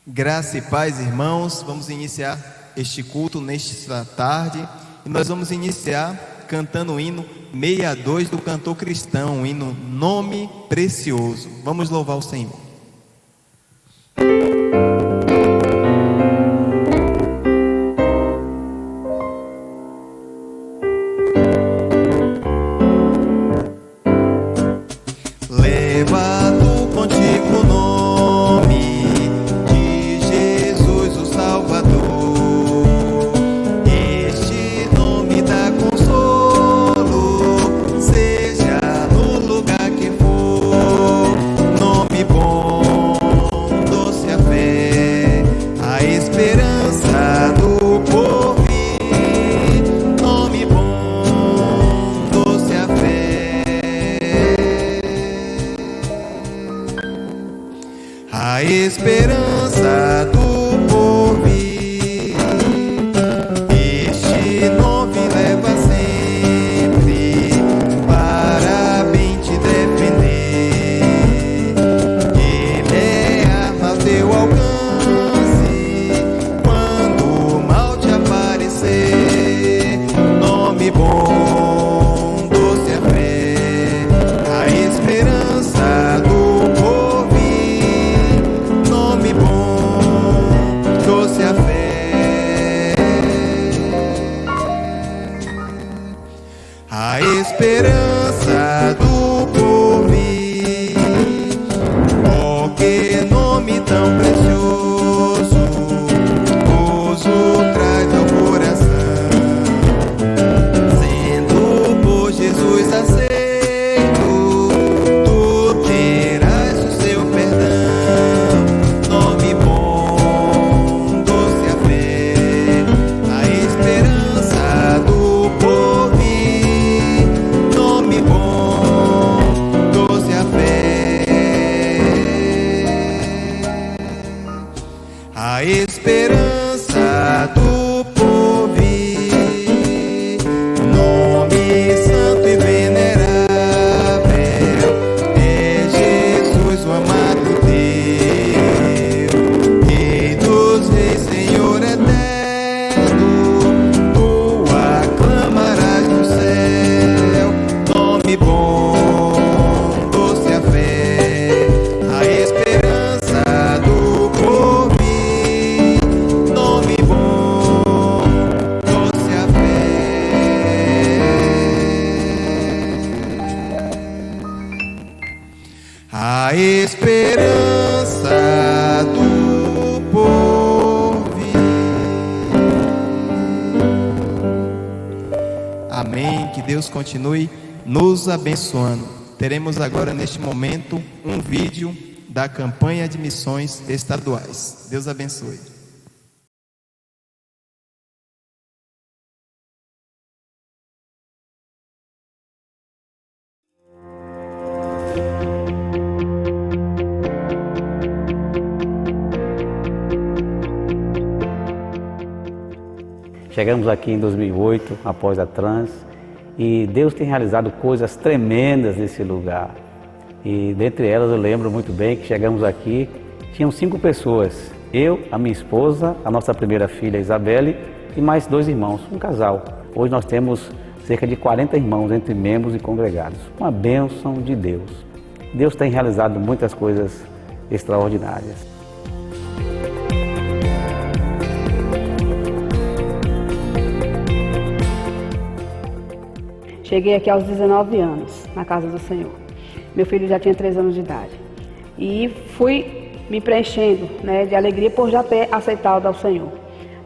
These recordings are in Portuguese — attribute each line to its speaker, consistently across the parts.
Speaker 1: Graça e paz, irmãos. Vamos iniciar este culto nesta tarde e nós vamos iniciar cantando o hino 62 do cantor cristão, o hino Nome Precioso. Vamos louvar o Senhor. Levado contigo o nome de Jesus o Salvador, este nome dá consolo, seja no lugar que for. Nome bom, doce a fé, a esperança do porvir. Nome bom, doce a fé, a esperança do porvir. Este nome leva sempre para bem te defender. Ele é arma ao teu alcance quando o mal te aparecer. Nome bom, doce a fé, a esperança do porvir. Nome bom, doce a fé, a esperança do porvir. Oh, que nome tão precioso, gozo traz ao coração, sendo por Jesus aceito, tu terás o seu perdão. Nome bom, doce a fé, a esperança do porvir. Nome bom, doce a fé, a esperança do porvir. Nome santo e venerável, é Jesus o amado Deus, Rei dos reis, Senhor eterno, tu aclamarás no céu. Nome bom, doce a fé, a esperança do porvir. Nome bom, doce a fé, a esperança do porvir. Amém. Que Deus continue nos abençoando. Teremos agora neste momento um vídeo da campanha de missões estaduais. Deus abençoe.
Speaker 2: Chegamos aqui em 2008, após a trans, e Deus tem realizado coisas tremendas nesse lugar. E dentre elas eu lembro muito bem que chegamos aqui, tinham 5 pessoas, eu, a minha esposa, a nossa primeira filha Isabelle e mais 2 irmãos, um casal. Hoje nós temos cerca de 40 irmãos entre membros e congregados, uma bênção de Deus. Deus tem realizado muitas coisas extraordinárias.
Speaker 3: Cheguei aqui aos 19 anos, na casa do Senhor. Meu filho já tinha 3 anos de idade. E fui me preenchendo, de alegria por já ter aceitado ao Senhor.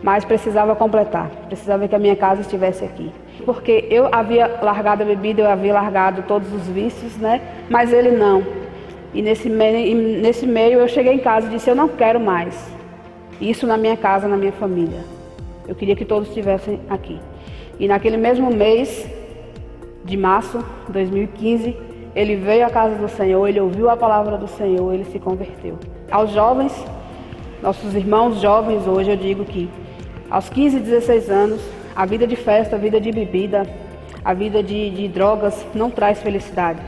Speaker 3: Mas precisava completar, precisava que a minha casa estivesse aqui. Porque eu havia largado a bebida, eu havia largado todos os vícios, mas ele não. E nesse meio eu cheguei em casa e disse, eu não quero mais. Isso na minha casa, na minha família. Eu queria que todos estivessem aqui. E naquele mesmo mês de março de 2015, ele veio à casa do Senhor, ele ouviu a palavra do Senhor, ele se converteu. Aos jovens, nossos irmãos jovens, hoje eu digo que aos 15, 16 anos, a vida de festa, a vida de bebida, a vida de drogas não traz felicidade.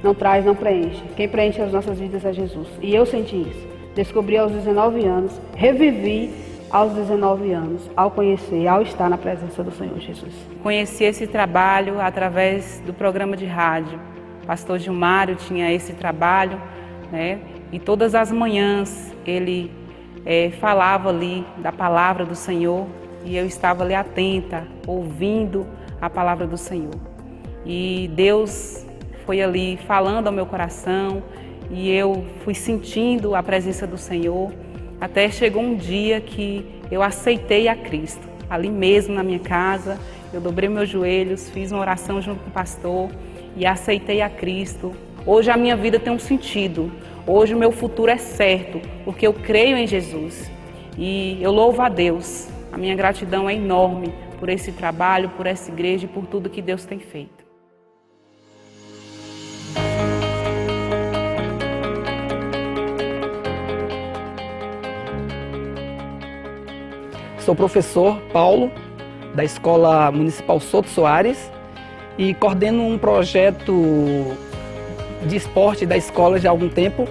Speaker 3: Não traz, não preenche. Quem preenche as nossas vidas é Jesus. E eu senti isso. Descobri aos 19 anos, revivi aos 19 anos, ao conhecer, ao estar na presença do Senhor Jesus.
Speaker 4: Conheci esse trabalho através do programa de rádio. O pastor Gilmário tinha esse trabalho, né? E todas as manhãs ele falava ali da palavra do Senhor e eu estava ali atenta, ouvindo a palavra do Senhor. E Deus foi ali falando ao meu coração e eu fui sentindo a presença do Senhor. Até chegou um dia que eu aceitei a Cristo. Ali mesmo na minha casa, eu dobrei meus joelhos, fiz uma oração junto com o pastor e aceitei a Cristo. Hoje a minha vida tem um sentido. Hoje o meu futuro é certo, porque eu creio em Jesus. E eu louvo a Deus. A minha gratidão é enorme por esse trabalho, por essa igreja e por tudo que Deus tem feito.
Speaker 5: Sou professor Paulo, da Escola Municipal Souto Soares, e coordeno um projeto de esporte da escola já há algum tempo,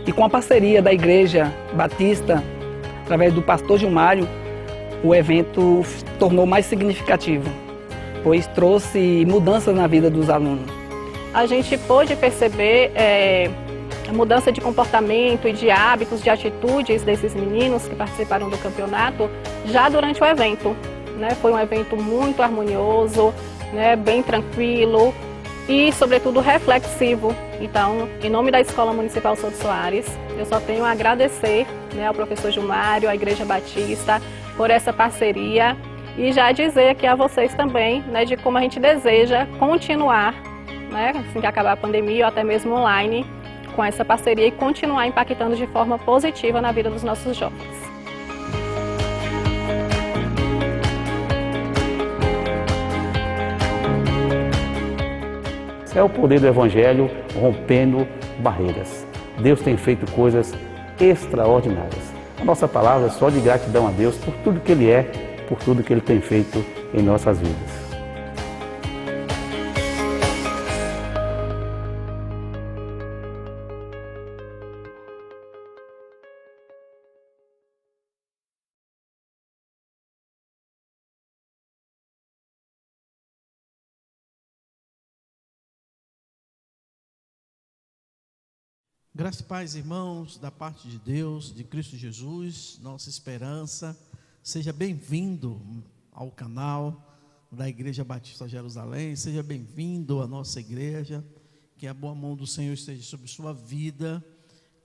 Speaker 5: e com a parceria da Igreja Batista, através do pastor Gilmário, o evento se tornou mais significativo, pois trouxe mudanças na vida dos alunos.
Speaker 6: A gente pôde perceber a mudança de comportamento e de hábitos, de atitudes desses meninos que participaram do campeonato já durante o evento, né? Foi um evento muito harmonioso, né? Bem tranquilo e, sobretudo, reflexivo. Então, em nome da Escola Municipal Souto Soares, eu só tenho a agradecer, né, ao professor Gilmário, à Igreja Batista, por essa parceria e já dizer aqui a vocês também, né, de como a gente deseja continuar, né, assim que acabar a pandemia ou até mesmo online, com essa parceria e continuar impactando de forma positiva na vida dos nossos jovens.
Speaker 2: É o poder do Evangelho rompendo barreiras. Deus tem feito coisas extraordinárias. A nossa palavra é só de gratidão a Deus por tudo que Ele é, por tudo que Ele tem feito em nossas vidas.
Speaker 7: Graça e paz, irmãos, da parte de Deus, de Cristo Jesus, nossa esperança. Seja bem-vindo ao canal da Igreja Batista Jerusalém, seja bem-vindo à nossa igreja, que a boa mão do Senhor esteja sobre sua vida,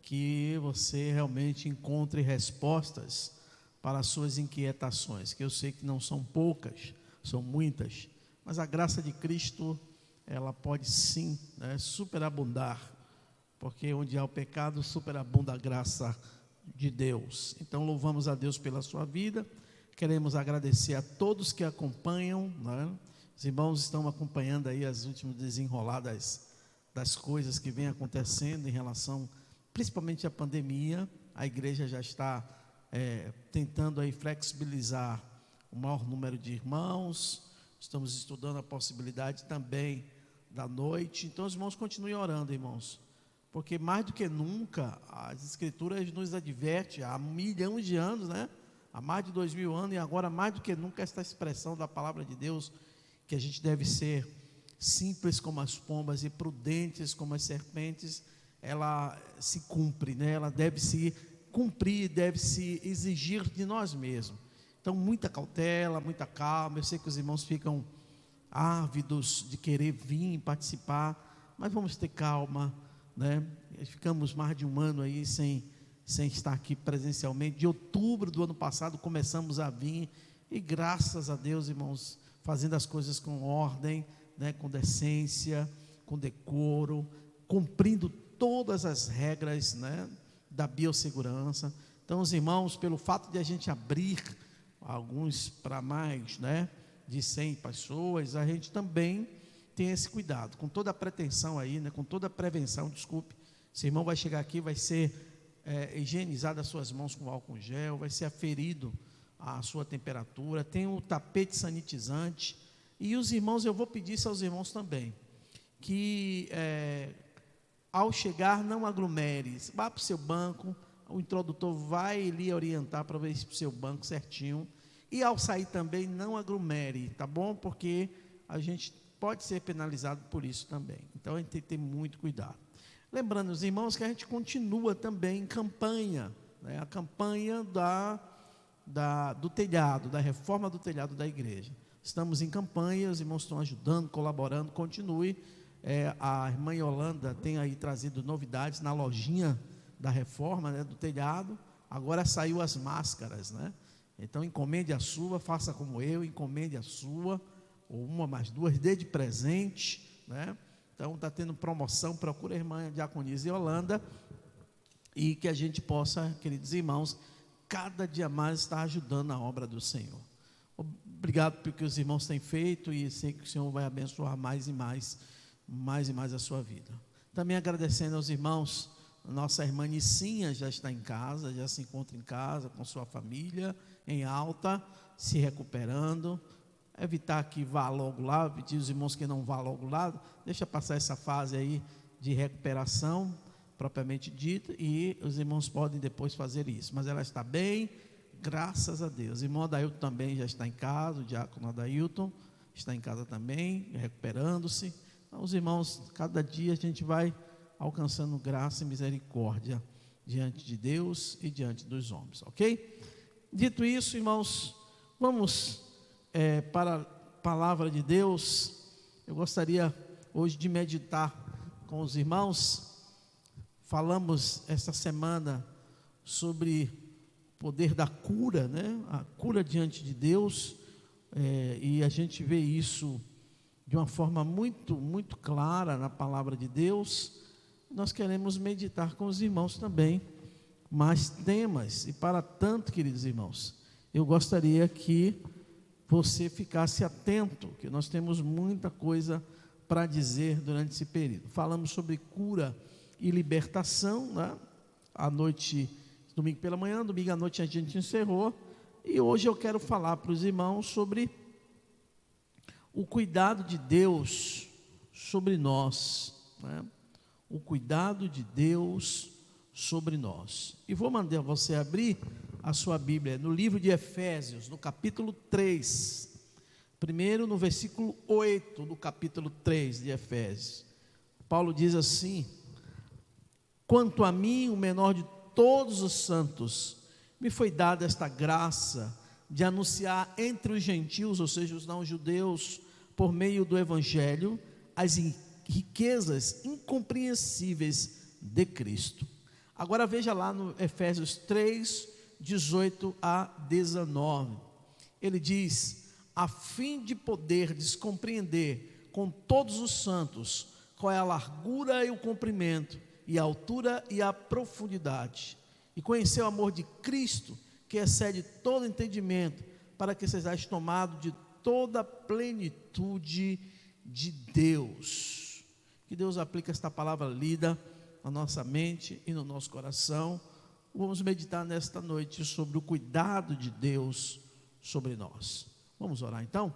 Speaker 7: que você realmente encontre respostas para as suas inquietações, que eu sei que não são poucas, são muitas, mas a graça de Cristo, ela pode sim, superabundar, porque onde há o pecado, superabunda a graça de Deus. Então louvamos a Deus pela sua vida, queremos agradecer a todos que acompanham, né? Os irmãos estão acompanhando aí as últimas desenroladas das coisas que vem acontecendo em relação, principalmente à pandemia. A igreja já está tentando aí flexibilizar o maior número de irmãos, estamos estudando a possibilidade também da noite, então os irmãos continuem orando, irmãos, porque mais do que nunca, as escrituras nos advertem, há milhões de anos, né? Há mais de 2000 anos, e agora mais do que nunca esta expressão da palavra de Deus, que a gente deve ser simples como as pombas e prudentes como as serpentes, ela se cumpre, né? Ela deve se cumprir, deve se exigir de nós mesmos. Então muita cautela, muita calma. Eu sei que os irmãos ficam ávidos de querer vir participar, mas vamos ter calma, né? Ficamos mais de um ano aí sem estar aqui presencialmente. De outubro do ano passado começamos a vir, e graças a Deus, irmãos, fazendo as coisas com ordem, né? Com decência, com decoro, cumprindo todas as regras, né? Da biossegurança. Então os irmãos, pelo fato de a gente abrir alguns para mais, né? De 100 pessoas, a gente também tem esse cuidado, com toda a pretensão aí, né, com toda a prevenção. Desculpe, esse irmão vai chegar aqui, vai ser higienizado as suas mãos com álcool gel, vai ser aferido a sua temperatura, tem o tapete sanitizante, e os irmãos, eu vou pedir isso aos irmãos também, que ao chegar não aglomere, vá para o seu banco, o introdutor vai lhe orientar para ver o seu banco certinho. E ao sair também, não aglomere, tá bom? Porque a gente pode ser penalizado por isso também. Então a gente tem que ter muito cuidado. Lembrando, os irmãos, que a gente continua também em campanha, né? A campanha do telhado, da reforma do telhado da igreja. Estamos em campanha, os irmãos estão ajudando, colaborando, continue. A irmã Yolanda tem aí trazido novidades na lojinha da reforma, né, do telhado. Agora saiu as máscaras, né? Então encomende a sua, faça como eu, encomende a sua, ou uma mais duas, dê de presente, né? Então está tendo promoção, procura a irmã Diaconisa Yolanda, e que a gente possa, queridos irmãos, cada dia mais estar ajudando a obra do Senhor. Obrigado pelo que os irmãos têm feito, e sei que o Senhor vai abençoar mais e mais a sua vida. Também agradecendo aos irmãos, nossa irmã Nicinha já está em casa, já se encontra em casa com sua família, em alta, se recuperando. Evitar que vá logo lá, pedir os irmãos que não vá logo lá, deixa passar essa fase aí de recuperação, propriamente dita, e os irmãos podem depois fazer isso. Mas ela está bem, graças a Deus. O irmão Adailton também já está em casa, o diácono Adailton está em casa também, recuperando-se. Então, os irmãos, cada dia a gente vai alcançando graça e misericórdia diante de Deus e diante dos homens, ok? Dito isso, irmãos, vamos para a palavra de Deus. Eu gostaria hoje de meditar com os irmãos. Falamos esta semana sobre o poder da cura, né? A cura diante de Deus, e a gente vê isso de uma forma muito, muito clara na palavra de Deus. Nós queremos meditar com os irmãos também mais temas, e para tanto, queridos irmãos, eu gostaria que você ficasse atento, que nós temos muita coisa para dizer durante esse período. Falamos sobre cura e libertação, né? À noite, domingo pela manhã, domingo à noite a gente encerrou, e hoje eu quero falar para os irmãos sobre o cuidado de Deus sobre nós, né? O cuidado de Deus sobre nós. E vou mandar você abrir a sua Bíblia no livro de Efésios, no capítulo 3, primeiro no versículo 8 do capítulo 3 de Efésios. Paulo diz assim: quanto a mim, o menor de todos os santos, me foi dada esta graça de anunciar entre os gentios, ou seja, os não-judeus, por meio do Evangelho, as riquezas incompreensíveis de Cristo. Agora veja lá no Efésios 3, 18 a 19. Ele diz: a fim de poder compreender com todos os santos qual é a largura e o comprimento, e a altura e a profundidade, e conhecer o amor de Cristo, que excede todo entendimento, para que sejais tomados de toda a plenitude de Deus. Que Deus aplique esta palavra lida na nossa mente e no nosso coração. Vamos meditar nesta noite sobre o cuidado de Deus sobre nós. Vamos orar então?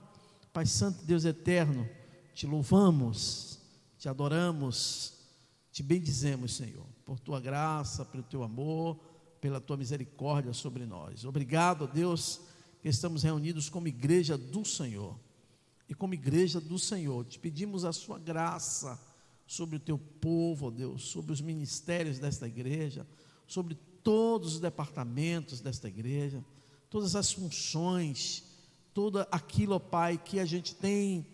Speaker 7: Pai Santo, Deus eterno, te louvamos, te adoramos, te bendizemos, Senhor, por tua graça, pelo teu amor, pela tua misericórdia sobre nós. Obrigado, Deus, que estamos reunidos como igreja do Senhor. E como igreja do Senhor, te pedimos a sua graça sobre o teu povo, ó Deus, sobre os ministérios desta igreja, sobre todos os departamentos desta igreja, todas as funções, tudo aquilo, ó Pai, que a gente tem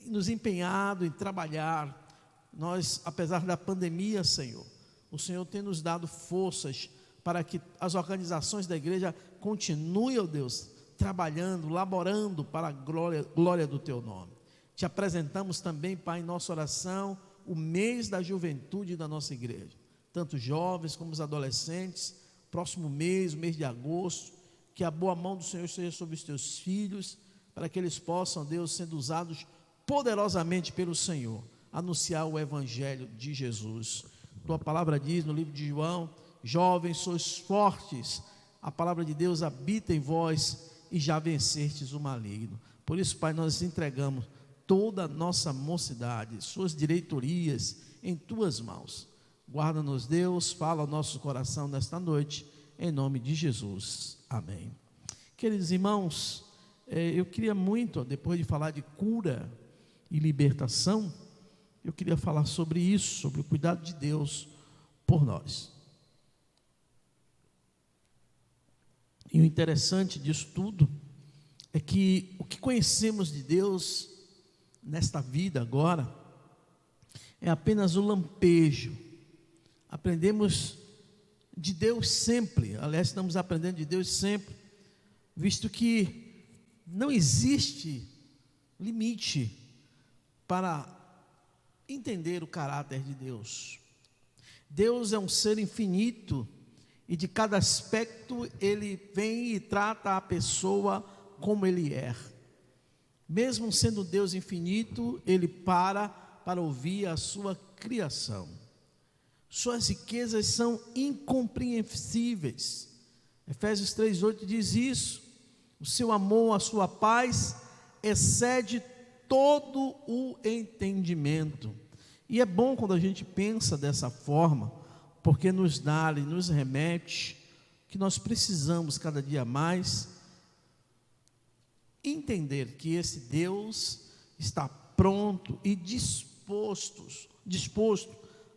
Speaker 7: nos empenhado em trabalhar. Nós, apesar da pandemia, Senhor, o Senhor tem nos dado forças para que as organizações da igreja continuem, ó Deus, trabalhando, laborando para a glória do teu nome. Te apresentamos também, Pai, em nossa oração, o mês da juventude da nossa igreja, tanto jovens como os adolescentes. Próximo mês, o mês de agosto, que a boa mão do Senhor esteja sobre os teus filhos, para que eles possam, Deus, sendo usados poderosamente pelo Senhor, anunciar o Evangelho de Jesus. Tua palavra diz no livro de João: jovens, sois fortes, a palavra de Deus habita em vós e já vencestes o maligno. Por isso, Pai, nós entregamos toda a nossa mocidade, suas diretorias em tuas mãos. Guarda-nos, Deus, fala ao nosso coração nesta noite, em nome de Jesus. Amém. Queridos irmãos, eu queria muito, depois de falar de cura e libertação, eu queria falar sobre isso, sobre o cuidado de Deus por nós. E o interessante disso tudo é que o que conhecemos de Deus nesta vida agora é apenas o lampejo. Aprendemos de Deus sempre, aliás, estamos aprendendo de Deus sempre, visto que não existe limite para entender o caráter de Deus. Deus é um ser infinito e de cada aspecto Ele vem e trata a pessoa como Ele é. Mesmo sendo Deus infinito, Ele para ouvir a sua criação. Suas riquezas são incompreensíveis. Efésios 3:8 diz isso. O seu amor, a sua paz excede todo o entendimento. E é bom quando a gente pensa dessa forma, porque nos dá e nos remete que nós precisamos cada dia mais entender que esse Deus está pronto e disposto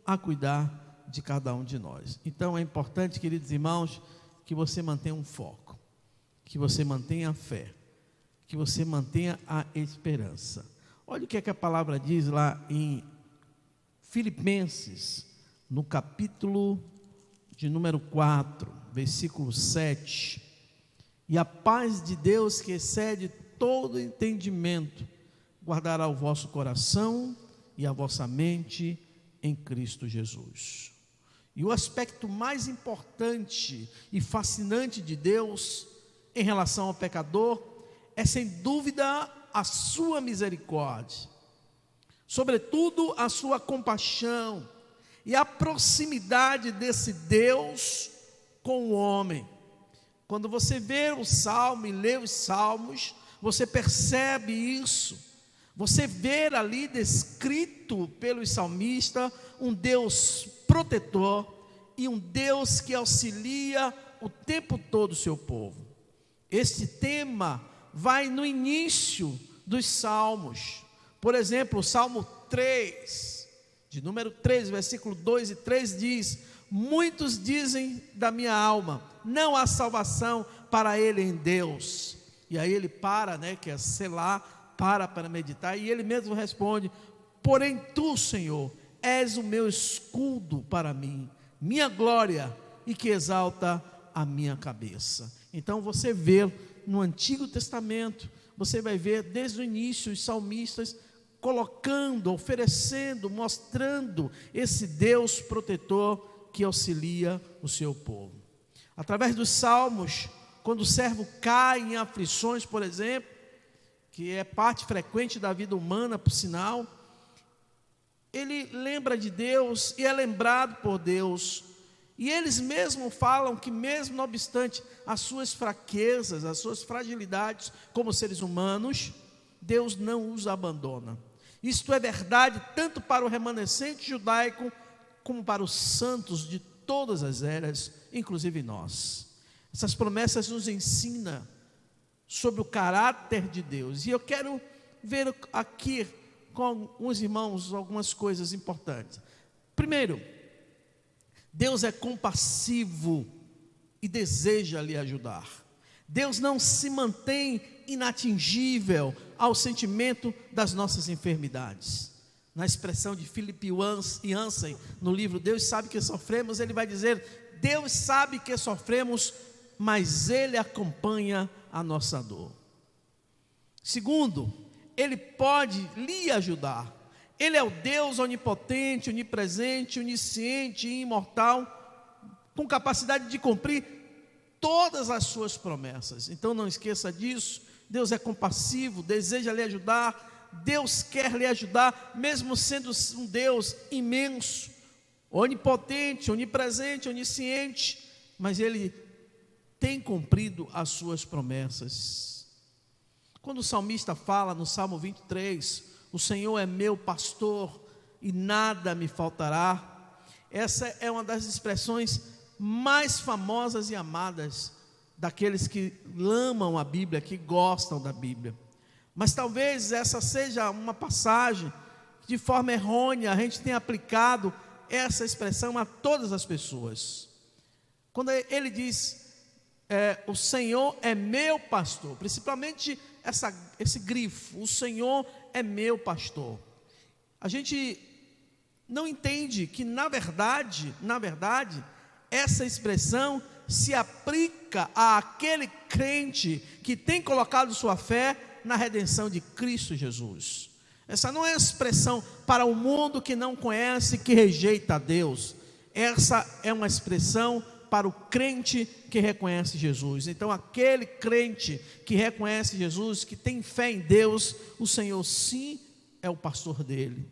Speaker 7: a cuidar de cada um de nós. Então é importante, queridos irmãos, que você mantenha um foco, que você mantenha a fé, que você mantenha a esperança. Olha o que é que a palavra diz lá em Filipenses, no capítulo de número 4, versículo 7. E a paz de Deus, que excede todo entendimento, guardará o vosso coração e a vossa mente em Cristo Jesus. E o aspecto mais importante e fascinante de Deus em relação ao pecador é, sem dúvida, a sua misericórdia, sobretudo a sua compaixão e a proximidade desse Deus com o homem. Quando você vê o Salmo e lê os Salmos, você percebe isso. Você vê ali descrito pelos salmistas um Deus protetor e um Deus que auxilia o tempo todo o seu povo. Este tema vai no início dos Salmos. Por exemplo, o Salmo 3, de número 3, versículo 2 e 3 diz: muitos dizem da minha alma, não há salvação para ele em Deus. E aí ele para, quer selar, para meditar, e ele mesmo responde: porém tu, Senhor, és o meu escudo para mim, minha glória, e que exalta a minha cabeça. Então você vê no Antigo Testamento, você vai ver desde o início os salmistas colocando, oferecendo, mostrando esse Deus protetor que auxilia o seu povo. Através dos salmos, quando o servo cai em aflições, por exemplo, que é parte frequente da vida humana, por sinal, ele lembra de Deus e é lembrado por Deus. E eles mesmos falam que, mesmo não obstante as suas fraquezas, as suas fragilidades como seres humanos, Deus não os abandona. Isto é verdade tanto para o remanescente judaico como para os santos de todas as eras, inclusive nós. Essas promessas nos ensinam sobre o caráter de Deus. E eu quero ver aqui com alguns irmãos algumas coisas importantes. Primeiro, Deus é compassivo e deseja lhe ajudar. Deus não se mantém inatingível ao sentimento das nossas enfermidades. Na expressão de Philip Yancey, no livro Deus Sabe Que Sofremos, ele vai dizer: Deus sabe que sofremos, mas Ele acompanha a nossa dor. Segundo, Ele pode lhe ajudar. Ele é o Deus onipotente, onipresente, onisciente e imortal, com capacidade de cumprir todas as suas promessas. Então não esqueça disso. Deus é compassivo, deseja lhe ajudar. Deus quer lhe ajudar, mesmo sendo um Deus imenso, onipotente, onipresente, onisciente, mas Ele tem cumprido as suas promessas. Quando o salmista fala no Salmo 23, o Senhor é meu pastor e nada me faltará, essa é uma das expressões mais famosas e amadas daqueles que amam a Bíblia, que gostam da Bíblia. Mas talvez essa seja uma passagem que de forma errônea a gente tenha aplicado essa expressão a todas as pessoas. Quando ele diz, o Senhor é meu pastor, principalmente esse grifo, o Senhor é meu pastor. A gente não entende que na verdade, essa expressão se aplica àquele crente que tem colocado sua fé na redenção de Cristo Jesus. Essa não é expressão para o mundo que não conhece, que rejeita a Deus. Essa é uma expressão para o crente que reconhece Jesus. Então, aquele crente que reconhece Jesus, que tem fé em Deus, o Senhor sim é o pastor dele.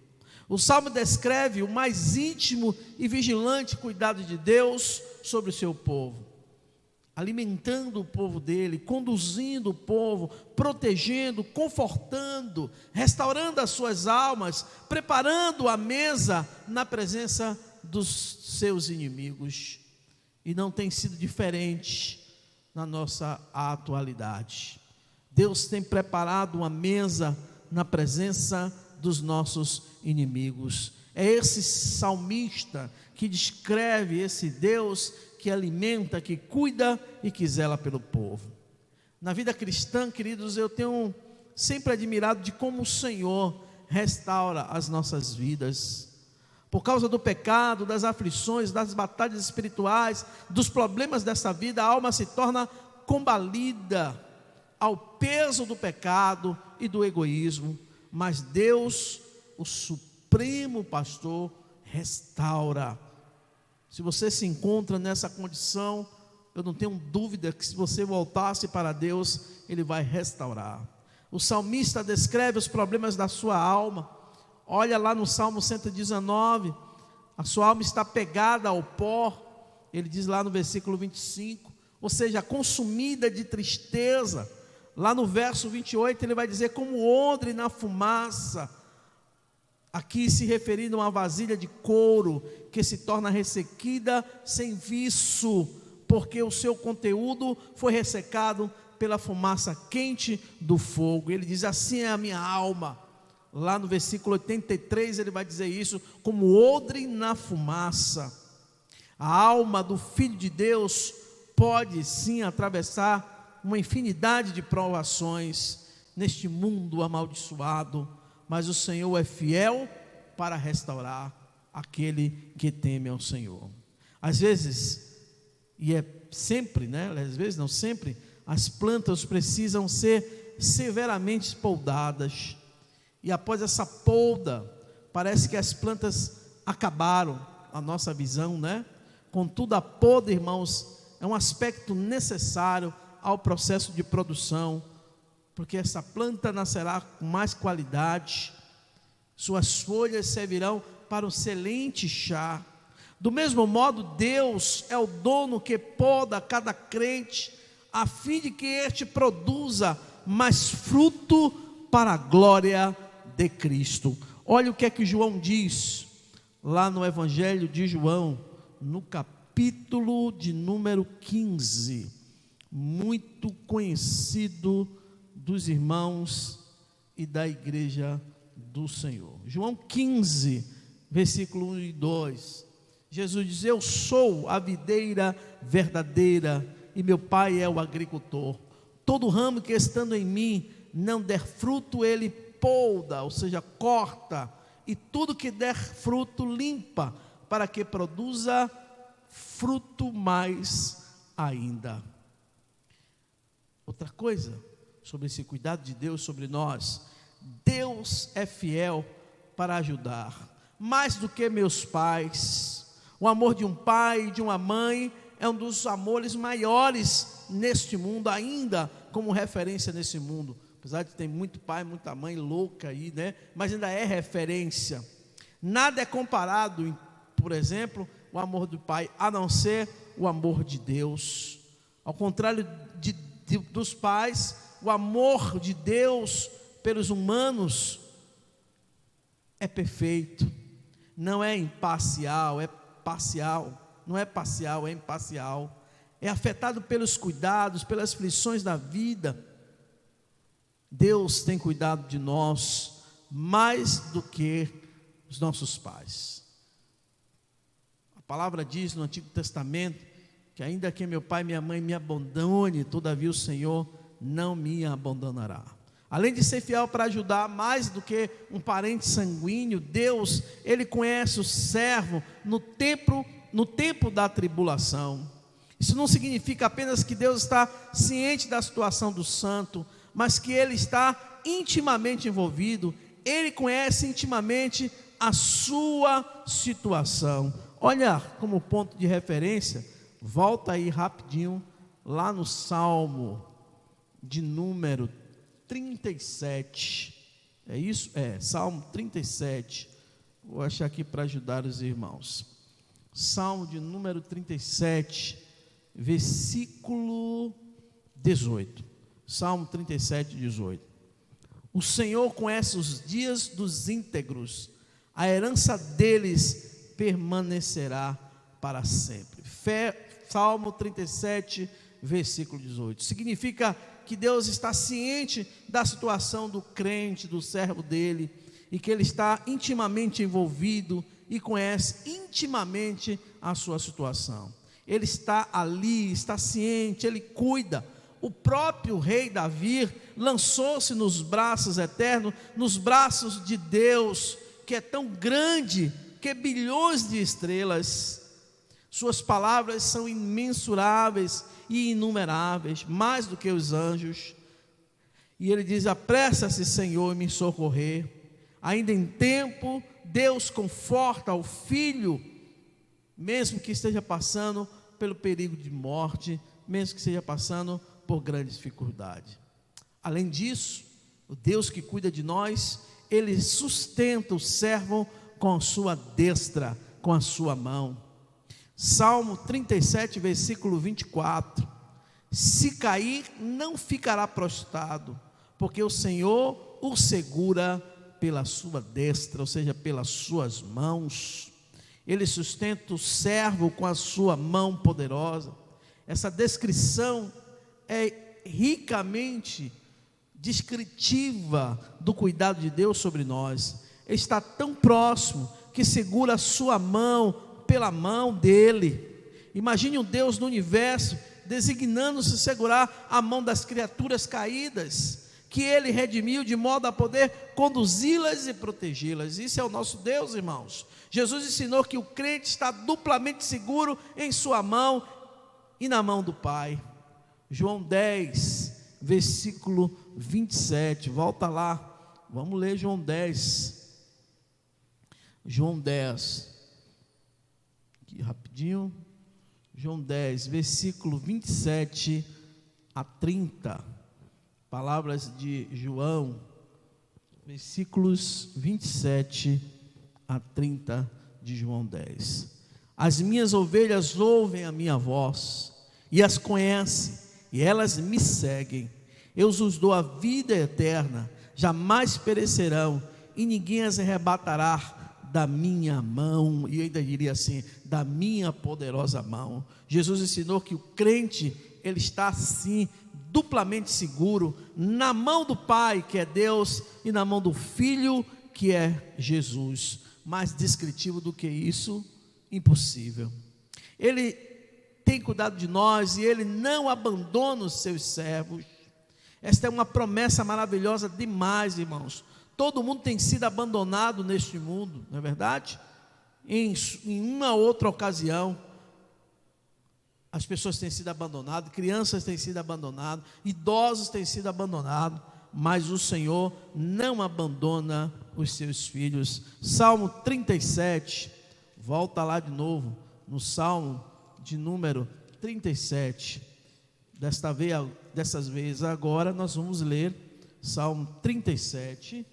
Speaker 7: O Salmo descreve o mais íntimo e vigilante cuidado de Deus sobre o seu povo, alimentando o povo dele, conduzindo o povo, protegendo, confortando, restaurando as suas almas, preparando a mesa na presença dos seus inimigos. E não tem sido diferente na nossa atualidade. Deus tem preparado uma mesa na presença dos nossos inimigos. É esse salmista que descreve esse Deus que alimenta, que cuida e que zela pelo povo. Na vida cristã, queridos, eu tenho sempre admirado de como o Senhor restaura as nossas vidas. Por causa do pecado, das aflições, das batalhas espirituais, dos problemas dessa vida, a alma se torna combalida ao peso do pecado e do egoísmo. Mas Deus, o supremo pastor, restaura. Se você se encontra nessa condição, eu não tenho dúvida que se você voltasse para Deus, Ele vai restaurar. O salmista descreve os problemas da sua alma. Olha lá no Salmo 119, a sua alma está pegada ao pó. Ele diz lá no versículo 25, ou seja, consumida de tristeza. Lá no verso 28 ele vai dizer, como odre na fumaça. Aqui se referindo a uma vasilha de couro que se torna ressequida sem viço, porque o seu conteúdo foi ressecado pela fumaça quente do fogo. Ele diz, assim é a minha alma. Lá no versículo 83 ele vai dizer isso, como odre na fumaça. A alma do Filho de Deus pode sim atravessar uma infinidade de provações neste mundo amaldiçoado, mas o Senhor é fiel para restaurar aquele que teme ao Senhor. Às vezes, e é sempre, né? Às vezes não sempre, as plantas precisam ser severamente podadas. E após essa poda, parece que as plantas acabaram, a nossa visão, né? Contudo, a poda, irmãos, é um aspecto necessário ao processo de produção, porque essa planta nascerá com mais qualidade, suas folhas servirão para um excelente chá. Do mesmo modo, Deus é o dono que poda cada crente, a fim de que este produza mais fruto para a glória de Cristo. Olha o que é que João diz, lá no Evangelho de João, no capítulo de número 15, muito conhecido dos irmãos e da igreja do Senhor. João 15, versículo 1 e 2, Jesus diz, eu sou a videira verdadeira e meu pai é o agricultor. Todo ramo que estando em mim não der fruto, ele poda, ou seja, corta, e tudo que der fruto limpa, para que produza fruto mais ainda. Outra coisa sobre esse cuidado de Deus sobre nós, Deus é fiel para ajudar, mais do que meus pais. O amor de um pai e de uma mãe é um dos amores maiores neste mundo, ainda como referência nesse mundo. Apesar de ter muito pai, muita mãe louca aí, né? Mas ainda é referência. Nada é comparado, por exemplo, o amor do pai, a não ser o amor de Deus. Ao contrário dos pais, o amor de Deus pelos humanos é perfeito, não é imparcial, é parcial, não é parcial, é imparcial. É afetado pelos cuidados, pelas aflições da vida. Deus tem cuidado de nós mais do que os nossos pais. A palavra diz no Antigo Testamento que ainda que meu pai e minha mãe me abandone, todavia o Senhor não me abandonará. Além de ser fiel para ajudar, mais do que um parente sanguíneo, Deus, Ele conhece o servo no tempo da tribulação. Isso não significa apenas que Deus está ciente da situação do santo, mas que Ele está intimamente envolvido. Ele conhece intimamente a sua situação. Olha, como ponto de referência, volta aí rapidinho, lá no Salmo de número 37, é isso? Salmo 37, vou achar aqui para ajudar os irmãos. Salmo de número 37, versículo 18, Salmo 37, 18. O Senhor conhece os dias dos íntegros, a herança deles permanecerá para sempre. Salmo 37, versículo 18, significa que Deus está ciente da situação do crente, do servo dele, e que ele está intimamente envolvido e conhece intimamente a sua situação. Ele está ali, está ciente, ele cuida. O próprio rei Davi lançou-se nos braços eternos, nos braços de Deus, que é tão grande, que é bilhões de estrelas. Suas palavras são imensuráveis e inumeráveis, mais do que os anjos. E ele diz: apressa-se, Senhor, em me socorrer. Ainda em tempo, Deus conforta o filho, mesmo que esteja passando pelo perigo de morte, mesmo que esteja passando por grande dificuldade. Além disso, o Deus que cuida de nós, Ele sustenta o servo com a sua destra, com a sua mão. Salmo 37, versículo 24: se cair, não ficará prostrado, porque o Senhor o segura pela sua destra, ou seja, pelas suas mãos. Ele sustenta o servo com a sua mão poderosa. Essa descrição é ricamente descritiva do cuidado de Deus sobre nós. Ele está tão próximo que segura a sua mão pela mão dele. Imagine um Deus no universo designando-se segurar a mão das criaturas caídas, que ele redimiu de modo a poder conduzi-las e protegê-las. Isso é o nosso Deus, irmãos. Jesus ensinou que o crente está duplamente seguro em sua mão e na mão do Pai. João 10, versículo 27, volta lá, vamos ler João 10, aqui rapidinho, João 10, versículo 27 a 30, palavras de João, versículos 27 a 30 de João 10. As minhas ovelhas ouvem a minha voz, e as conhecem, e elas me seguem. Eu os dou a vida eterna, jamais perecerão, e ninguém as arrebatará da minha mão. E eu ainda diria assim, da minha poderosa mão. Jesus ensinou que o crente, ele está assim, duplamente seguro, na mão do Pai, que é Deus, e na mão do Filho, que é Jesus. Mais descritivo do que isso, impossível. Ele tem cuidado de nós e Ele não abandona os seus servos. Esta é uma promessa maravilhosa demais, irmãos. Todo mundo tem sido abandonado neste mundo, não é verdade? Em uma outra ocasião, as pessoas têm sido abandonadas, crianças têm sido abandonadas, idosos têm sido abandonados, mas o Senhor não abandona os seus filhos. Salmo 37, volta lá de novo, no Salmo de número 37, dessas vezes agora nós vamos ler Salmo 37,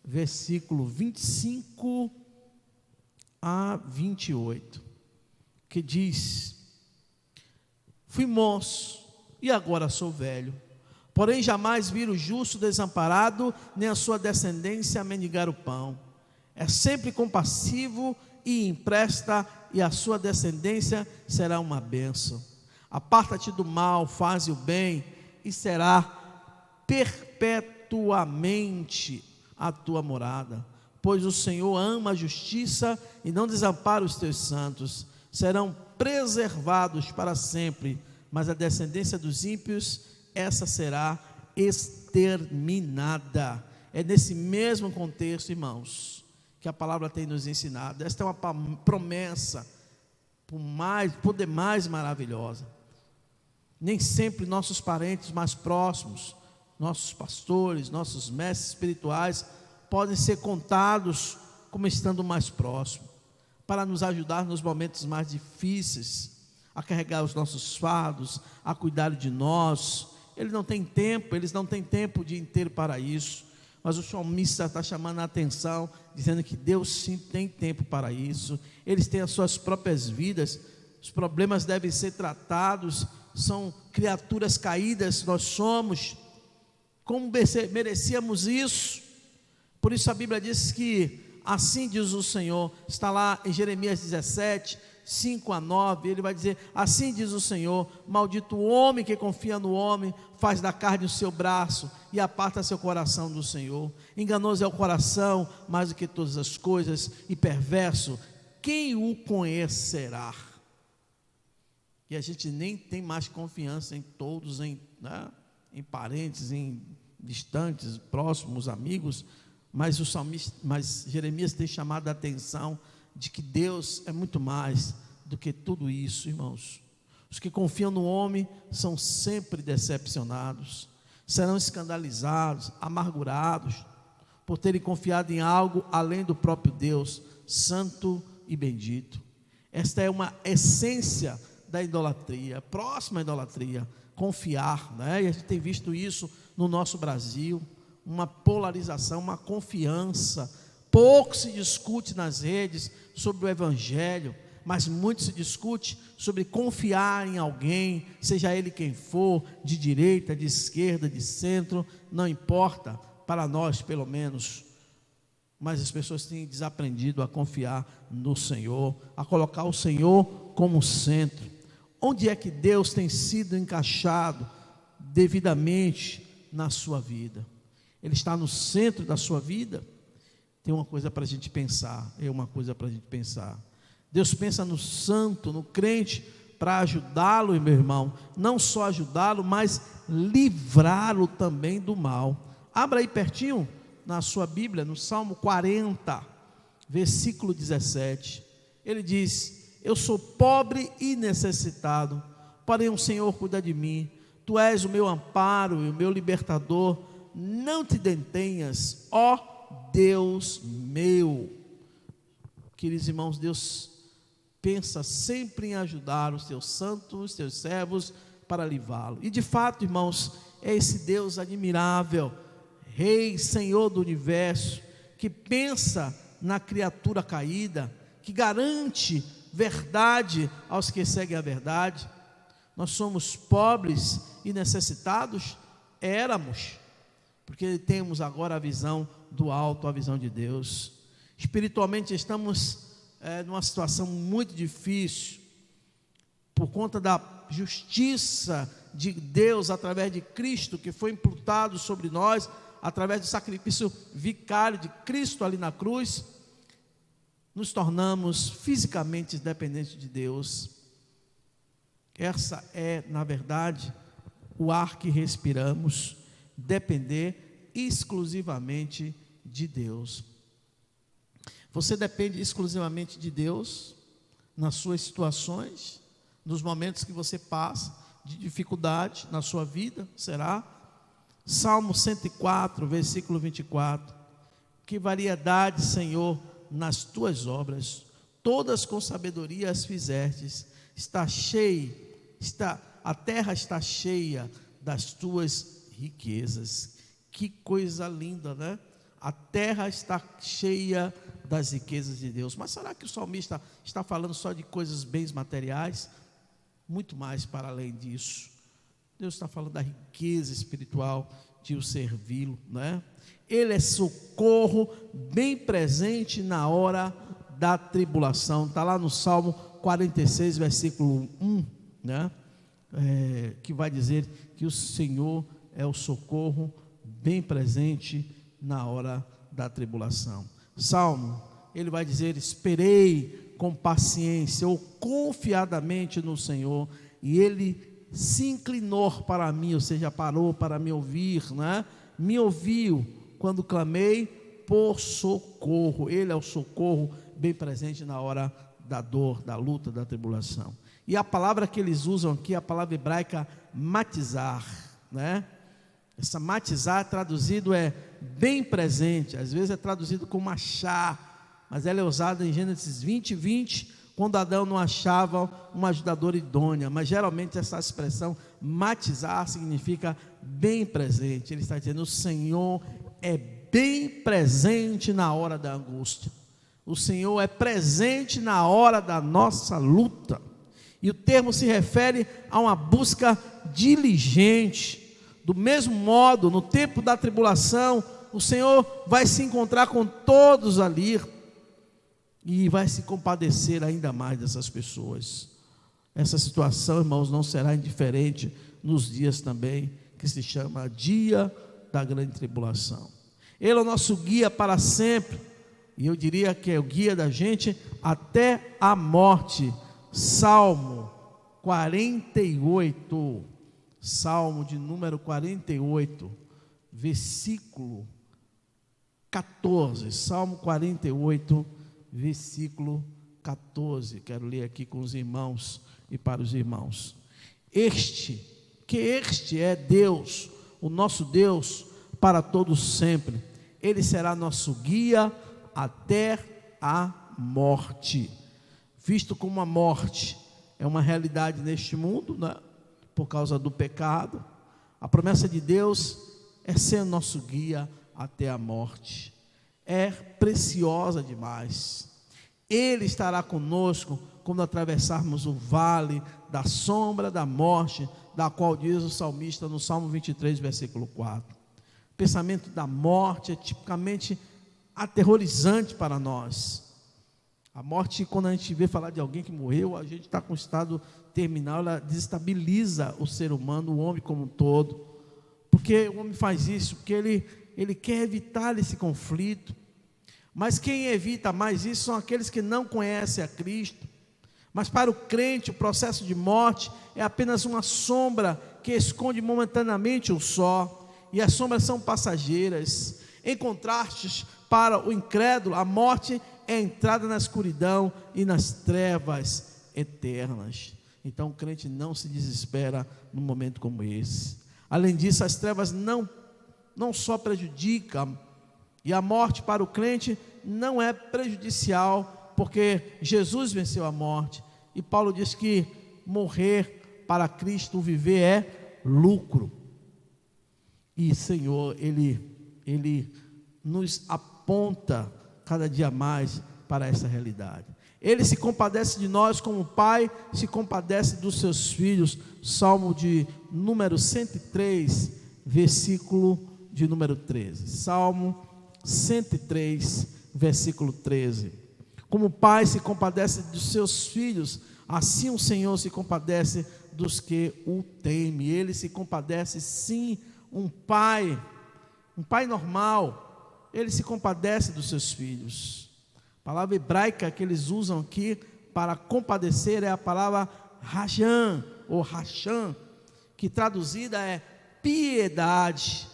Speaker 7: versículo 25 a 28, que diz: fui moço e agora sou velho, porém jamais vi o justo desamparado, nem a sua descendência a mendigar o pão. É sempre compassivo e empresta, e a sua descendência será uma bênção. Aparta-te do mal, faze o bem, e será perpetuamente a tua morada. Pois o Senhor ama a justiça e não desampara os teus santos. Serão preservados para sempre, mas a descendência dos ímpios, essa será exterminada. É nesse mesmo contexto, irmãos, que a palavra tem nos ensinado. Esta é uma promessa por demais maravilhosa. Nem sempre nossos parentes mais próximos, nossos pastores, nossos mestres espirituais, podem ser contados como estando mais próximos, para nos ajudar nos momentos mais difíceis, a carregar os nossos fardos, a cuidar de nós. Eles não têm tempo o dia inteiro para isso, mas o salmista está chamando a atenção, dizendo que Deus sim tem tempo para isso. Eles têm as suas próprias vidas, os problemas devem ser tratados, são criaturas caídas, nós somos, como merecíamos isso? Por isso a Bíblia diz que assim diz o Senhor, está lá em Jeremias 17, 5-9, ele vai dizer, assim diz o Senhor, maldito o homem que confia no homem, faz da carne o seu braço e aparta seu coração do Senhor. Enganoso é o coração mais do que todas as coisas, e perverso, quem o conhecerá? E a gente nem tem mais confiança em todos, em parentes, em distantes, próximos, amigos, mas Jeremias tem chamado a atenção de que Deus é muito mais do que tudo isso, irmãos. Os que confiam no homem são sempre decepcionados, serão escandalizados, amargurados, por terem confiado em algo além do próprio Deus, santo e bendito. Esta é uma essência da idolatria, próxima à idolatria, confiar, né? E a gente tem visto isso no nosso Brasil, uma polarização, uma confiança. Pouco se discute nas redes sobre o Evangelho, mas muito se discute sobre confiar em alguém, seja ele quem for, de direita, de esquerda, de centro, não importa, para nós pelo menos. Mas as pessoas têm desaprendido a confiar no Senhor, a colocar o Senhor como centro. Onde é que Deus tem sido encaixado devidamente na sua vida? Ele está no centro da sua vida? Tem uma coisa para a gente pensar, Deus pensa no santo, no crente, para ajudá-lo, meu irmão, não só ajudá-lo, mas livrá-lo também do mal. Abra aí pertinho, na sua Bíblia, no Salmo 40, versículo 17, ele diz, eu sou pobre e necessitado, porém o Senhor cuida de mim, tu és o meu amparo e o meu libertador, não te detenhas, ó Deus meu. Queridos irmãos, Deus pensa sempre em ajudar os seus santos, os seus servos, para livrá-lo. E de fato, irmãos, é esse Deus admirável, Rei, Senhor do universo, que pensa na criatura caída, que garante verdade aos que seguem a verdade. Nós somos pobres e necessitados? Éramos, porque temos agora a visão do alto, a visão de Deus. Espiritualmente estamos numa situação muito difícil, por conta da justiça de Deus através de Cristo, que foi imputado sobre nós, através do sacrifício vicário de Cristo ali na cruz. Nos tornamos fisicamente dependentes de Deus. Essa é, na verdade, o ar que respiramos, depender exclusivamente de Deus. Você depende exclusivamente de Deus nas suas situações, nos momentos que você passa de dificuldade na sua vida, será? Salmo 104, versículo 24. Que variedade, Senhor, nas tuas obras, todas com sabedoria as fizestes, a terra está cheia das tuas riquezas. Que coisa linda, né? A terra está cheia das riquezas de Deus. Mas será que o salmista está falando só de coisas, bens materiais? Muito mais para além disso. Deus está falando da riqueza espiritual de o servi-lo, né? Ele é socorro bem presente na hora da tribulação. Está lá no Salmo 46, versículo 1, né? Que vai dizer que o Senhor é o socorro bem presente na hora da tribulação. Salmo, ele vai dizer: esperei com paciência ou confiadamente no Senhor, e Ele se inclinou para mim, ou seja, parou para me ouvir, né? Me ouviu quando clamei por socorro. Ele é o socorro bem presente na hora da dor, da luta, da tribulação. E a palavra que eles usam aqui é a palavra hebraica matizar, né? Essa matizar traduzido é bem presente, às vezes é traduzido como achar, mas ela é usada em Gênesis 20, quando Adão não achava uma ajudadora idônea. Mas geralmente essa expressão matizar significa bem presente. Ele está dizendo: o Senhor é bem presente na hora da angústia, o Senhor é presente na hora da nossa luta. E o termo se refere a uma busca diligente. Do mesmo modo, no tempo da tribulação, o Senhor vai se encontrar com todos ali e vai se compadecer ainda mais dessas pessoas. Essa situação, irmãos, não será indiferente nos dias também que se chama dia da grande tribulação. Ele é o nosso guia para sempre, e eu diria que é o guia da gente até a morte. Salmo 48, Salmo de número 48, versículo 14. Salmo 48, versículo 14. Quero ler aqui com os irmãos e para os irmãos. Este é Deus, o nosso Deus para todos sempre. Ele será nosso guia até a morte. Visto como a morte é uma realidade neste mundo, né? Por causa do pecado, a promessa de Deus é ser nosso guia até a morte. É preciosa demais. Ele estará conosco quando atravessarmos o vale da sombra da morte, da qual diz o salmista no Salmo 23, versículo 4. O pensamento da morte é tipicamente aterrorizante para nós. A morte, quando a gente vê falar de alguém que morreu, a gente está com estado terminal, ela desestabiliza o ser humano, o homem como um todo. Porque o homem faz isso? Porque ele quer evitar esse conflito. Mas quem evita mais isso são aqueles que não conhecem a Cristo. Mas para o crente, o processo de morte é apenas uma sombra que esconde momentaneamente o sol. E as sombras são passageiras. Em contraste, para o incrédulo, a morte é a entrada na escuridão e nas trevas eternas. Então o crente não se desespera num momento como esse. Além disso, as trevas não só prejudicam, e a morte para o crente não é prejudicial, porque Jesus venceu a morte. E Paulo diz que morrer para Cristo, viver é lucro. E Senhor, Ele nos aponta cada dia mais para essa realidade. Ele se compadece de nós como o Pai se compadece dos seus filhos. Salmo de número 103, versículo de número 13. Salmo 103, versículo 13. Como o Pai se compadece dos seus filhos, assim o Senhor se compadece dos que o temem. Ele se compadece, sim, um pai normal, ele se compadece dos seus filhos. A palavra hebraica que eles usam aqui para compadecer é a palavra rajan, ou rachan, que traduzida é piedade.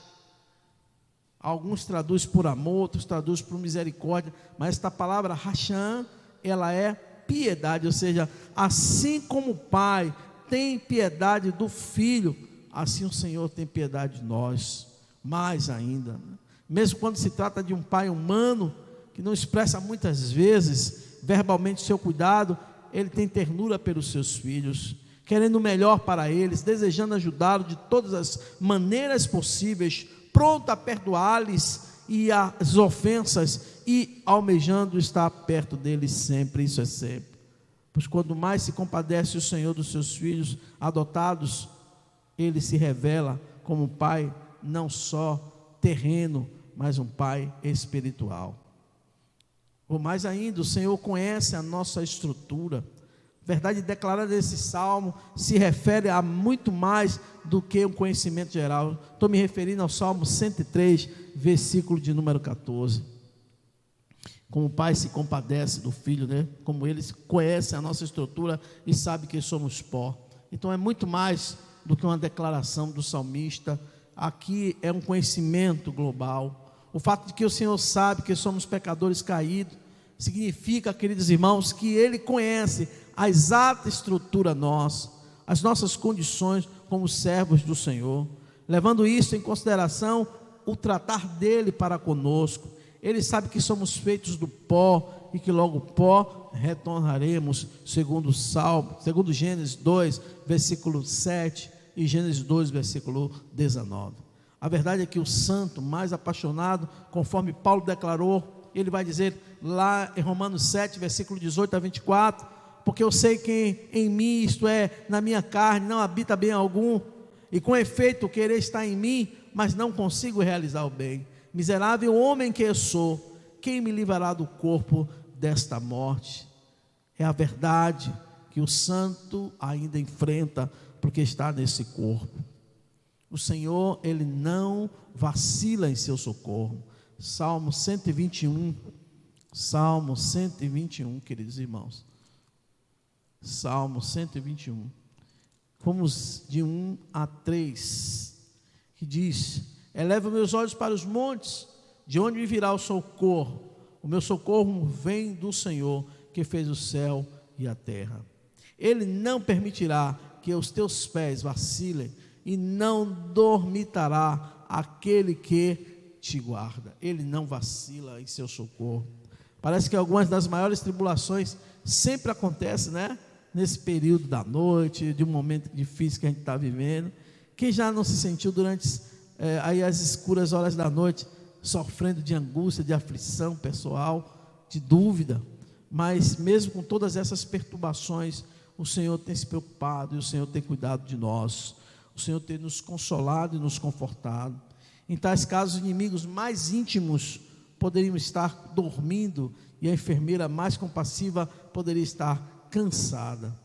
Speaker 7: Alguns traduzem por amor, outros traduzem por misericórdia, mas esta palavra rachan, ela é piedade, ou seja, assim como o Pai tem piedade do Filho, assim o Senhor tem piedade de nós, mais ainda, né? Mesmo quando se trata de um pai humano, que não expressa muitas vezes verbalmente o seu cuidado, ele tem ternura pelos seus filhos, querendo o melhor para eles, desejando ajudá-los de todas as maneiras possíveis, pronto a perdoar-lhes e as ofensas, e almejando estar perto deles sempre. Isso é sempre. Pois quando mais se compadece o Senhor dos seus filhos adotados, ele se revela como um pai não só terreno, mas um pai espiritual. Ou mais ainda, o Senhor conhece a nossa estrutura. A verdade declarada nesse salmo se refere a muito mais do que um conhecimento geral. Estou me referindo ao Salmo 103, versículo de número 14. Como o pai se compadece do filho, né? Como ele conhece a nossa estrutura e sabe que somos pó. Então é muito mais do que uma declaração do salmista. Aqui é um conhecimento global. O fato de que o Senhor sabe que somos pecadores caídos significa, queridos irmãos, que Ele conhece a exata estrutura nossa, as nossas condições como servos do Senhor. Levando isso em consideração, o tratar dele para conosco. Ele sabe que somos feitos do pó e que logo pó retornaremos, segundo Gênesis 2, versículo 7 e Gênesis 2, versículo 19. A verdade é que o santo mais apaixonado, conforme Paulo declarou, ele vai dizer lá em Romanos 7, versículo 18 a 24, porque eu sei que em mim, isto é, na minha carne, não habita bem algum, e com efeito o querer está em mim, mas não consigo realizar o bem. Miserável homem que eu sou, quem me livrará do corpo desta morte? É a verdade que o santo ainda enfrenta, porque está nesse corpo. O Senhor, Ele não vacila em seu socorro. Salmo 121, queridos irmãos. Salmo 121. Vamos de 1 a 3, que diz: eleva meus olhos para os montes, de onde me virá o socorro? O meu socorro vem do Senhor, que fez o céu e a terra. Ele não permitirá que os teus pés vacilem, e não dormitará aquele que te guarda. Ele não vacila em seu socorro. Parece que algumas das maiores tribulações sempre acontecem, né? Nesse período da noite, de um momento difícil que a gente está vivendo. Quem já não se sentiu durante aí as escuras horas da noite, sofrendo de angústia, de aflição pessoal, de dúvida? Mas mesmo com todas essas perturbações, o Senhor tem se preocupado e o Senhor tem cuidado de nós. O Senhor tem nos consolado e nos confortado. Em tais casos, os inimigos mais íntimos poderiam estar dormindo e a enfermeira mais compassiva poderia estar cansada.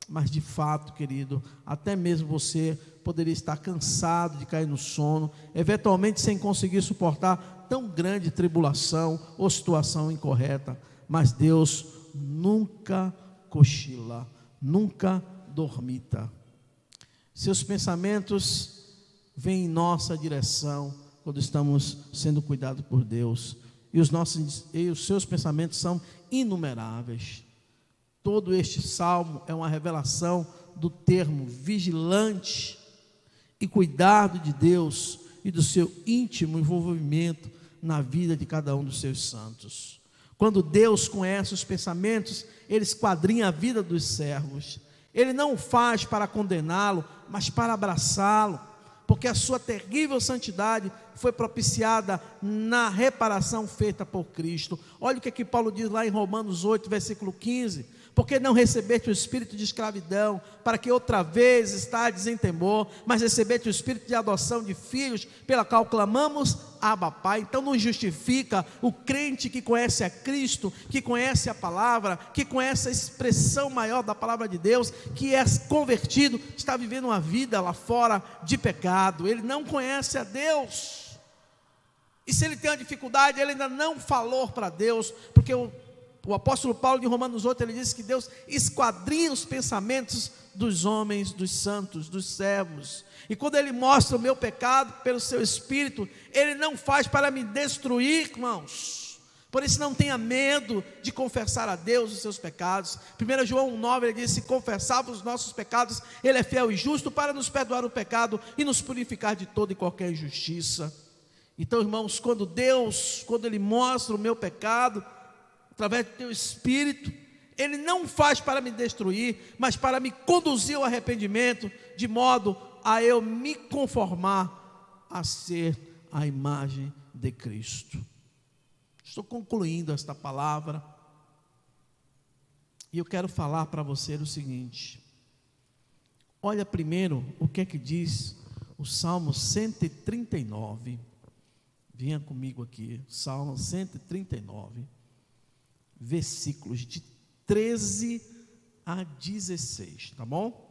Speaker 7: Mas de fato, querido, até mesmo você poderia estar cansado de cair no sono, eventualmente sem conseguir suportar tão grande tribulação ou situação incorreta. Mas Deus nunca cochila, nunca dormita. Seus pensamentos vêm em nossa direção quando estamos sendo cuidados por Deus, e os seus pensamentos são inumeráveis. Todo este salmo é uma revelação do termo vigilante e cuidado de Deus e do seu íntimo envolvimento na vida de cada um dos seus santos. Quando Deus conhece os pensamentos, Ele esquadrinha a vida dos servos. Ele não o faz para condená-lo, mas para abraçá-lo, porque a sua terrível santidade foi propiciada na reparação feita por Cristo. Olha o que Paulo diz lá em Romanos 8, versículo 15: porque não recebeste o espírito de escravidão, para que outra vez estades em temor, mas recebeste o espírito de adoção de filhos, pela qual clamamos, Abba, Pai. Então não justifica o crente que conhece a Cristo, que conhece a palavra, que conhece a expressão maior da palavra de Deus, que é convertido, está vivendo uma vida lá fora de pecado. Ele não conhece a Deus, e se ele tem uma dificuldade, ele ainda não falou para Deus, porque o apóstolo Paulo, de Romanos 8, ele diz que Deus esquadrinha os pensamentos dos homens, dos santos, dos servos. E quando Ele mostra o meu pecado pelo seu Espírito, Ele não faz para me destruir, irmãos. Por isso não tenha medo de confessar a Deus os seus pecados. 1 João 1,9, ele diz: se confessarmos os nossos pecados, Ele é fiel e justo para nos perdoar o pecado e nos purificar de toda e qualquer injustiça. Então, irmãos, quando Ele mostra o meu pecado através do teu Espírito, Ele não faz para me destruir, mas para me conduzir ao arrependimento, de modo a eu me conformar a ser a imagem de Cristo. Estou concluindo esta palavra, e eu quero falar para você o seguinte: olha primeiro o que é que diz o Salmo 139, venha comigo aqui, Salmo 139, versículos de 13 a 16, tá bom?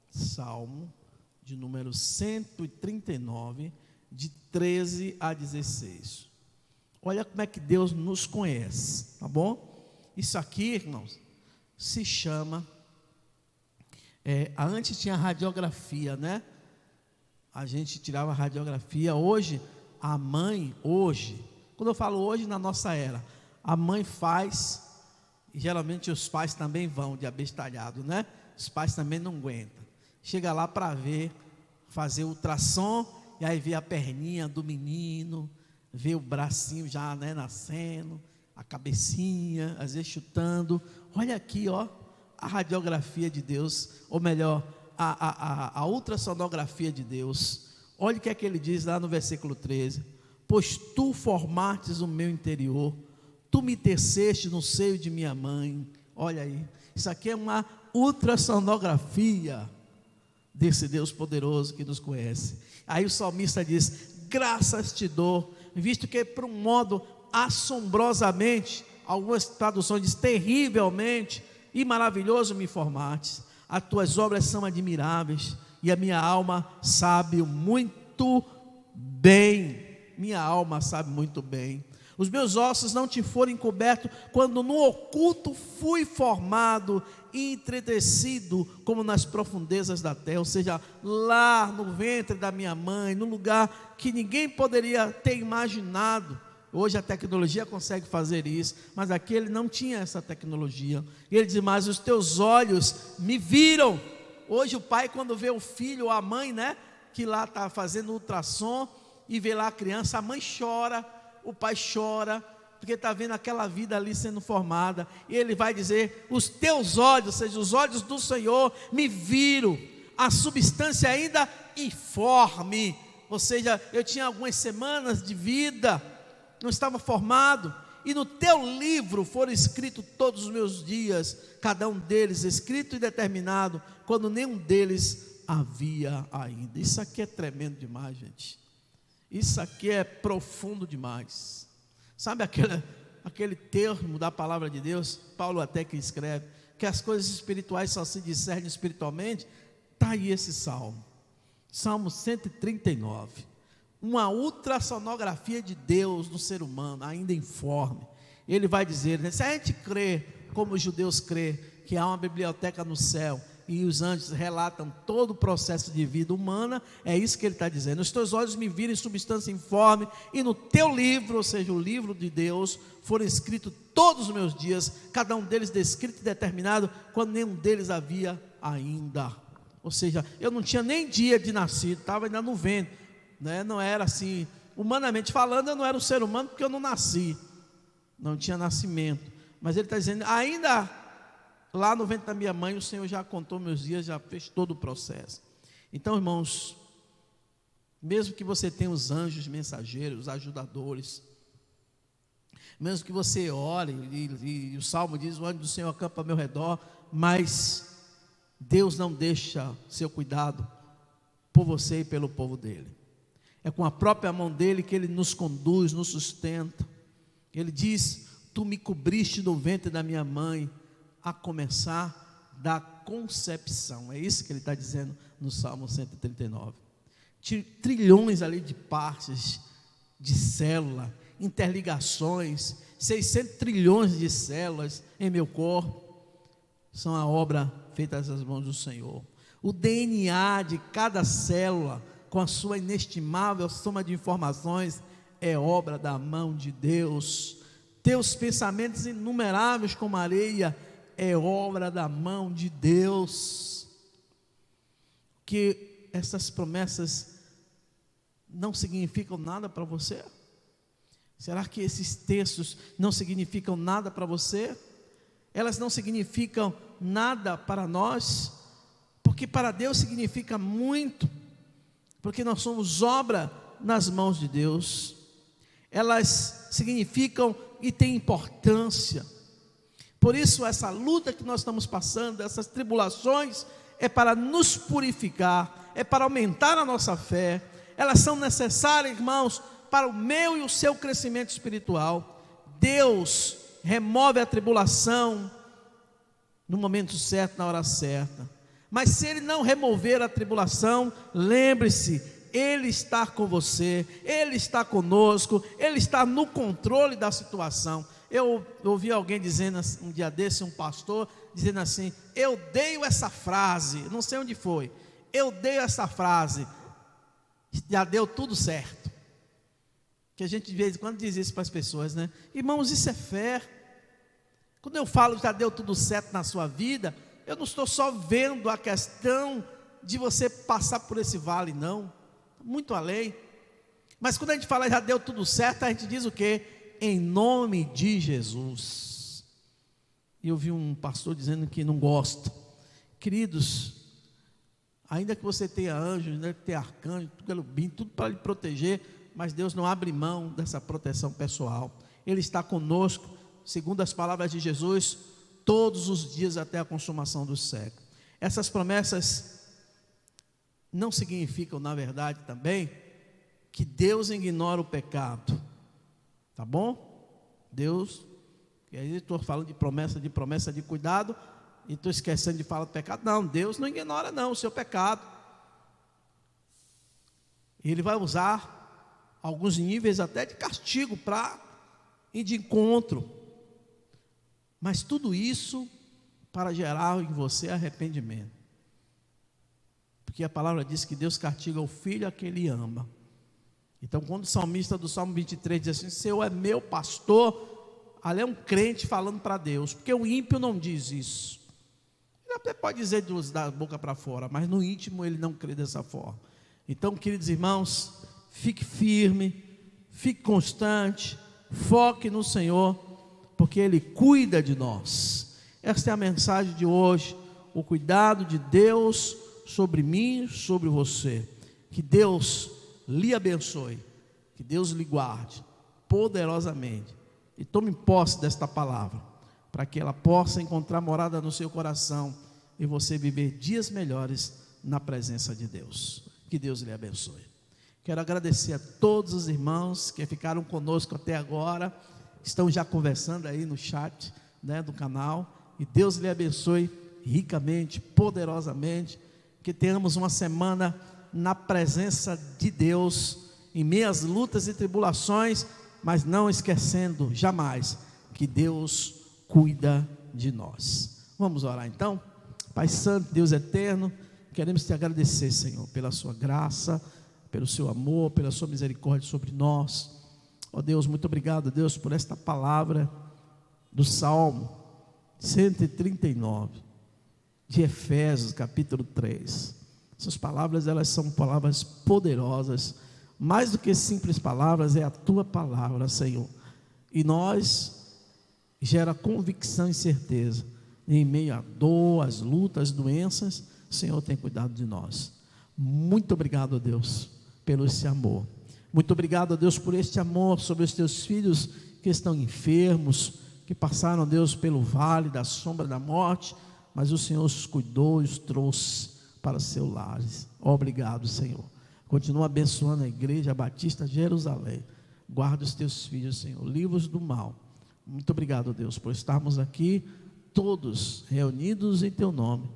Speaker 7: Salmo de número 139, de 13 a 16. Olha como é que Deus nos conhece, tá bom? Isso aqui, irmãos, se chama... antes tinha radiografia, né? A gente tirava radiografia. Hoje, a mãe, quando eu falo hoje, na nossa era, a mãe faz, e geralmente os pais também vão de abestalhado, né? Os pais também não aguentam. Chega lá para ver, fazer ultrassom, e aí vê a perninha do menino, vê o bracinho já, né, nascendo, a cabecinha, às vezes chutando. Olha aqui, ó, a radiografia de Deus, ou melhor, a ultrassonografia de Deus. Olha o que é que ele diz lá no versículo 13: pois tu formastes o meu interior, tu me teceste no seio de minha mãe. Olha aí, isso aqui é uma ultrassonografia desse Deus poderoso que nos conhece. Aí o salmista diz: graças te dou, visto que por um modo assombrosamente, algumas traduções diz terrivelmente e maravilhoso me formaste. As tuas obras são admiráveis e a minha alma sabe muito bem. Minha alma sabe muito bem. Os meus ossos não te foram encobertos quando no oculto fui formado e entretecido como nas profundezas da terra. Ou seja, lá no ventre da minha mãe, no lugar que ninguém poderia ter imaginado. Hoje a tecnologia consegue fazer isso, mas aqui ele não tinha essa tecnologia. E ele diz: mas os teus olhos me viram. Hoje o pai, quando vê o filho ou a mãe, né, que lá está fazendo ultrassom e vê lá a criança, a mãe chora, o pai chora, porque está vendo aquela vida ali sendo formada. E ele vai dizer: os teus olhos, ou seja, os olhos do Senhor me viram, a substância ainda informe. Ou seja, eu tinha algumas semanas de vida, não estava formado, e no teu livro foram escritos todos os meus dias, cada um deles escrito e determinado, quando nenhum deles havia ainda. Isso aqui é tremendo demais, gente. Isso aqui é profundo demais. Sabe aquele termo da palavra de Deus, Paulo até que escreve, que as coisas espirituais só se discernem espiritualmente? Está aí esse salmo, Salmo 139. Uma ultrassonografia de Deus no ser humano, ainda informe. Ele vai dizer, né, se a gente crê, como os judeus crê, que há uma biblioteca no céu, e os anjos relatam todo o processo de vida humana, é isso que ele está dizendo: os teus olhos me viram em substância informe, e no teu livro, ou seja, o livro de Deus, foram escritos todos os meus dias, cada um deles descrito e determinado, quando nenhum deles havia ainda. Ou seja, eu não tinha nem dia de nascido, estava ainda no ventre, né? Não era assim, humanamente falando, eu não era um ser humano, porque eu não nasci, não tinha nascimento. Mas ele está dizendo, ainda lá no ventre da minha mãe, o Senhor já contou meus dias, já fez todo o processo. Então, irmãos, mesmo que você tenha os anjos mensageiros, os ajudadores, mesmo que você ore, e o Salmo diz, o anjo do Senhor acampa ao meu redor, mas Deus não deixa seu cuidado por você e pelo povo dele. É com a própria mão dele que ele nos conduz, nos sustenta. Ele diz, tu me cobriste no ventre da minha mãe, a começar da concepção. É isso que ele está dizendo no Salmo 139. Trilhões ali de partes, de célula, interligações, 600 trilhões de células em meu corpo, são a obra feita das mãos do Senhor. O DNA de cada célula, com a sua inestimável soma de informações, é obra da mão de Deus. Teus pensamentos inumeráveis como areia, é obra da mão de Deus. Que essas promessas não significam nada para você? Será que esses textos não significam nada para você? Elas não significam nada para nós? Porque para Deus significa muito, porque nós somos obra nas mãos de Deus. Elas significam e têm importância. Por isso essa luta que nós estamos passando, essas tribulações, é para nos purificar, é para aumentar a nossa fé. Elas são necessárias, irmãos, para o meu e o seu crescimento espiritual. Deus remove a tribulação no momento certo, na hora certa. Mas se Ele não remover a tribulação, lembre-se, Ele está com você, Ele está conosco, Ele está no controle da situação. Eu ouvi alguém dizendo um dia desse, um pastor, dizendo assim: eu dei essa frase, não sei onde foi, eu dei essa frase, já deu tudo certo. Que a gente de vez em quando diz isso para as pessoas, né? Irmãos, isso é fé. Quando eu falo já deu tudo certo na sua vida, eu não estou só vendo a questão de você passar por esse vale, não, muito além. Mas quando a gente fala já deu tudo certo, a gente diz o quê? Em nome de Jesus. E eu vi um pastor dizendo que não gosta. Queridos, ainda que você tenha anjos, ainda que tenha arcanjo, tudo para lhe proteger, mas Deus não abre mão dessa proteção pessoal. Ele está conosco, segundo as palavras de Jesus, todos os dias até a consumação do século. Essas promessas não significam, na verdade, também, que Deus ignora o pecado. Tá bom? Deus, e aí estou falando de promessa de cuidado, e estou esquecendo de falar do pecado. Não, Deus não ignora não o seu pecado. Ele vai usar alguns níveis até de castigo para ir de encontro. Mas tudo isso para gerar em você arrependimento. Porque a palavra diz que Deus castiga o filho a quem Ele ama. Então, quando o salmista do Salmo 23 diz assim: Senhor é meu pastor, ali é um crente falando para Deus, porque o ímpio não diz isso. Ele até pode dizer da boca para fora, mas no íntimo ele não crê dessa forma. Então, queridos irmãos, fique firme, fique constante, foque no Senhor, porque Ele cuida de nós. Esta é a mensagem de hoje, o cuidado de Deus sobre mim, sobre você. Que Deus lhe abençoe, que Deus lhe guarde poderosamente, e tome posse desta palavra, para que ela possa encontrar morada no seu coração, e você viver dias melhores na presença de Deus. Que Deus lhe abençoe. Quero agradecer a todos os irmãos que ficaram conosco até agora, estão já conversando aí no chat, né, do canal, e Deus lhe abençoe ricamente, poderosamente, que tenhamos uma semana na presença de Deus, em meio às lutas e tribulações, mas não esquecendo jamais que Deus cuida de nós. Vamos orar então? Pai Santo, Deus eterno, queremos te agradecer, Senhor, pela sua graça, pelo seu amor, pela sua misericórdia sobre nós. Ó Deus, muito obrigado, Deus, por esta palavra do Salmo 139 de Efésios, capítulo 3. Essas palavras, elas são palavras poderosas, mais do que simples palavras, é a tua palavra, Senhor, e nós gera convicção e certeza, em meio à dor, às lutas, doenças, o Senhor tem cuidado de nós. Muito obrigado, Deus, pelo esse amor. Muito obrigado, Deus, por este amor sobre os teus filhos que estão enfermos, que passaram, Deus, pelo vale da sombra da morte, mas o Senhor os cuidou e os trouxe para seu lar. Obrigado, Senhor. Continua abençoando a Igreja Batista Jerusalém. Guarda os teus filhos, Senhor, livra-os do mal. Muito obrigado, Deus, por estarmos aqui todos reunidos em teu nome.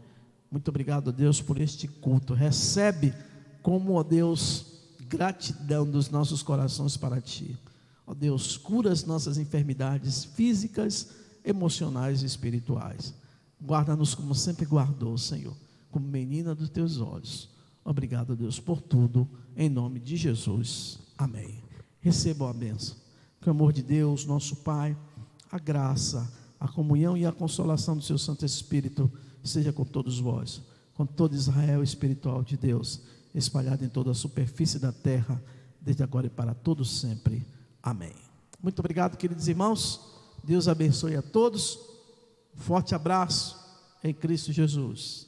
Speaker 7: Muito obrigado, Deus, por este culto. Recebe como, ó Deus, gratidão dos nossos corações para ti. Ó Deus, cura as nossas enfermidades físicas, emocionais e espirituais. Guarda-nos como sempre guardou, Senhor, como menina dos teus olhos. Obrigado, Deus, por tudo, em nome de Jesus. Amém. Recebam a bênção. Que o amor de Deus, nosso Pai, a graça, a comunhão e a consolação do seu Santo Espírito seja com todos vós, com todo Israel espiritual de Deus, espalhado em toda a superfície da terra, desde agora e para todos sempre. Amém. Muito obrigado, queridos irmãos. Deus abençoe a todos. Forte abraço em Cristo Jesus.